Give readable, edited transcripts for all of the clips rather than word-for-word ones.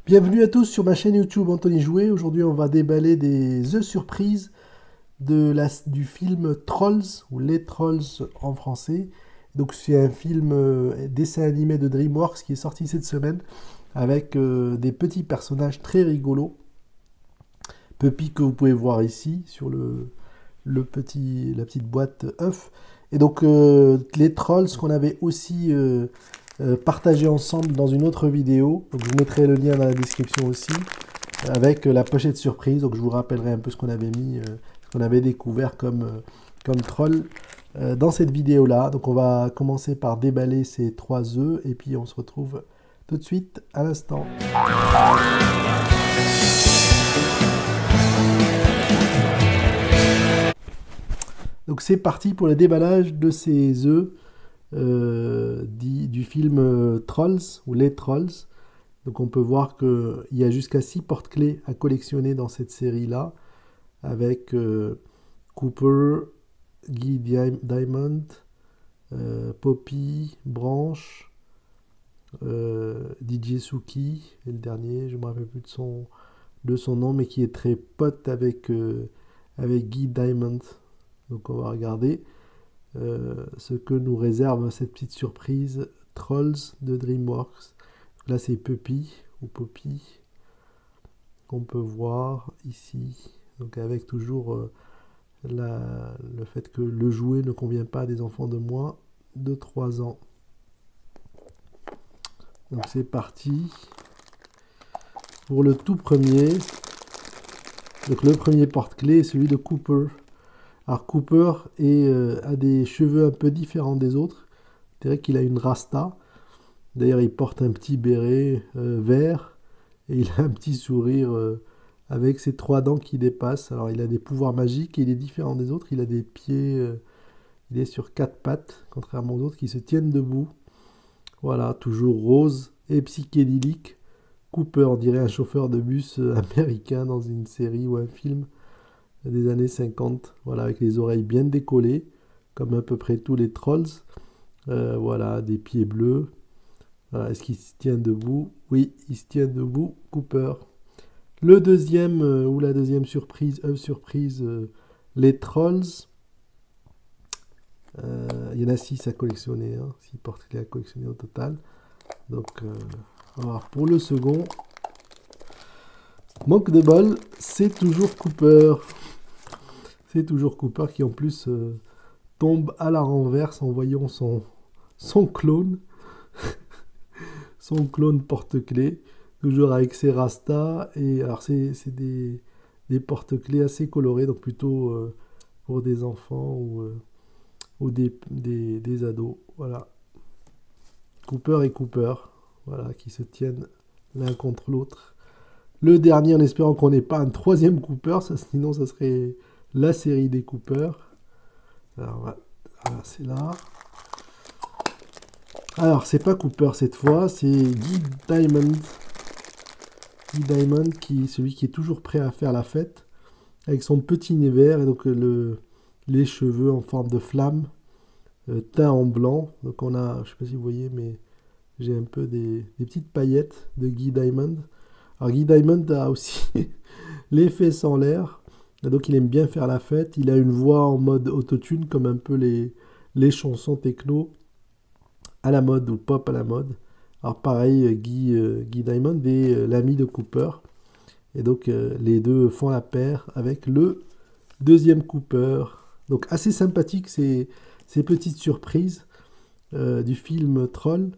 Bienvenue à tous sur ma chaîne YouTube Anthony Jouet. Aujourd'hui, on va déballer des œufs surprises du film Trolls, ou Les Trolls en français. Donc, c'est un film dessin animé de DreamWorks qui est sorti cette semaine avec des petits personnages très rigolos. Puppy que vous pouvez voir ici sur la petite boîte œuf. Et donc, les Trolls qu'on avait aussi partagé ensemble dans une autre vidéo. Donc, je vous mettrai le lien dans la description aussi avec la pochette surprise. Donc je vous rappellerai un peu ce qu'on avait mis, ce qu'on avait découvert comme troll dans cette vidéo là. Donc on va commencer par déballer ces trois œufs et puis on se retrouve tout de suite à l'instant. Donc c'est parti pour le déballage de ces œufs du film Trolls ou Les Trolls. Donc on peut voir qu'il y a jusqu'à 6 porte-clés à collectionner dans cette série-là, avec Cooper, Guy Diamond, Poppy, Branch, DJ Suki, et le dernier, je ne me rappelle plus de son nom, mais qui est très pote avec Guy Diamond. Donc on va regarder ce que nous réserve cette petite surprise Trolls de DreamWorks. Là c'est Puppy ou Poppy qu'on peut voir ici. Donc avec toujours le fait que le jouet ne convient pas à des enfants de moins de 3 ans. Donc c'est parti pour le tout premier. Donc le premier porte-clés est celui de Cooper. Alors Cooper a des cheveux un peu différents des autres. C'est vrai qu'il a une rasta. D'ailleurs il porte un petit béret vert et il a un petit sourire avec ses 3 dents qui dépassent. Alors il a des pouvoirs magiques et il est différent des autres. Il a des pieds, il est sur 4 pattes, contrairement aux autres qui se tiennent debout. Voilà, toujours rose et psychédélique. Cooper, on dirait un chauffeur de bus américain dans une série ou un film des années 50. Voilà, avec les oreilles bien décollées, comme à peu près tous les trolls. Voilà, des pieds bleus. Voilà, est-ce qu'il se tient debout? Oui, il se tient debout, Cooper. Le deuxième, ou la deuxième surprise, les trolls. Il y en a 6 à collectionner, 6 porte-clés à collectionner au total. Donc, alors pour le second, manque de bol, c'est toujours Cooper. C'est toujours Cooper qui en plus tombe à la renverse en voyant son clone. Son clone porte-clés, toujours avec ses rastas. Et alors c'est des porte-clés assez colorés, donc plutôt pour des enfants ou des ados. Voilà. Cooper et Cooper, voilà, qui se tiennent l'un contre l'autre. Le dernier, en espérant qu'on n'ait pas un troisième Cooper, sinon ça serait la série des Cooper. Alors voilà, c'est là. Alors c'est pas Cooper cette fois, c'est Guy Diamond. Guy Diamond, celui qui est toujours prêt à faire la fête, avec son petit nez vert et donc les cheveux en forme de flamme, teint en blanc. Donc on a, je sais pas si vous voyez, mais j'ai un peu des petites paillettes de Guy Diamond. Alors Guy Diamond a aussi les fesses en l'air, donc il aime bien faire la fête. Il a une voix en mode autotune, comme un peu les chansons techno à la mode ou pop à la mode. Alors pareil, Guy Diamond est l'ami de Cooper. Et donc les deux font la paire avec le deuxième Cooper. Donc assez sympathique ces petites surprises du film Troll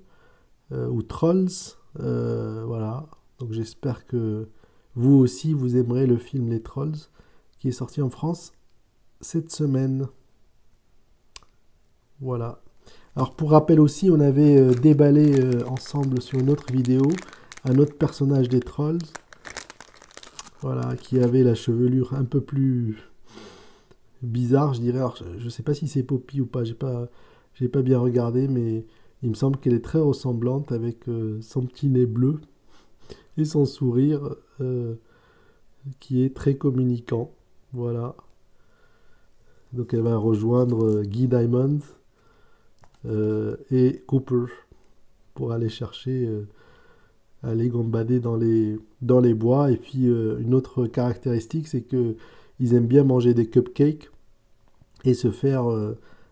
ou Trolls. Voilà. Donc j'espère que vous aussi vous aimerez le film Les Trolls qui est sorti en France cette semaine. Voilà. Alors pour rappel aussi, on avait déballé ensemble sur une autre vidéo un autre personnage des Trolls. Voilà, qui avait la chevelure un peu plus bizarre, je dirais. Alors, je sais pas si c'est Poppy ou pas, j'ai pas bien regardé, mais il me semble qu'elle est très ressemblante avec son petit nez bleu et son sourire qui est très communicant. Voilà. Donc elle va rejoindre Guy Diamond et Cooper pour aller chercher aller gambader dans les bois. Et puis une autre caractéristique, c'est que ils aiment bien manger des cupcakes et se faire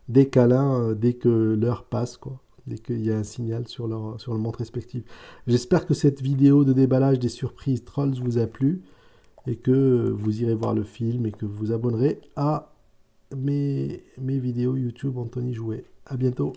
des câlins dès que l'heure passe, quoi. Dès qu'il y a un signal sur le montre respectif. J'espère que cette vidéo de déballage des surprises Trolls vous a plu et que vous irez voir le film et que vous vous abonnerez à mes vidéos YouTube Anthony Jouet. À bientôt.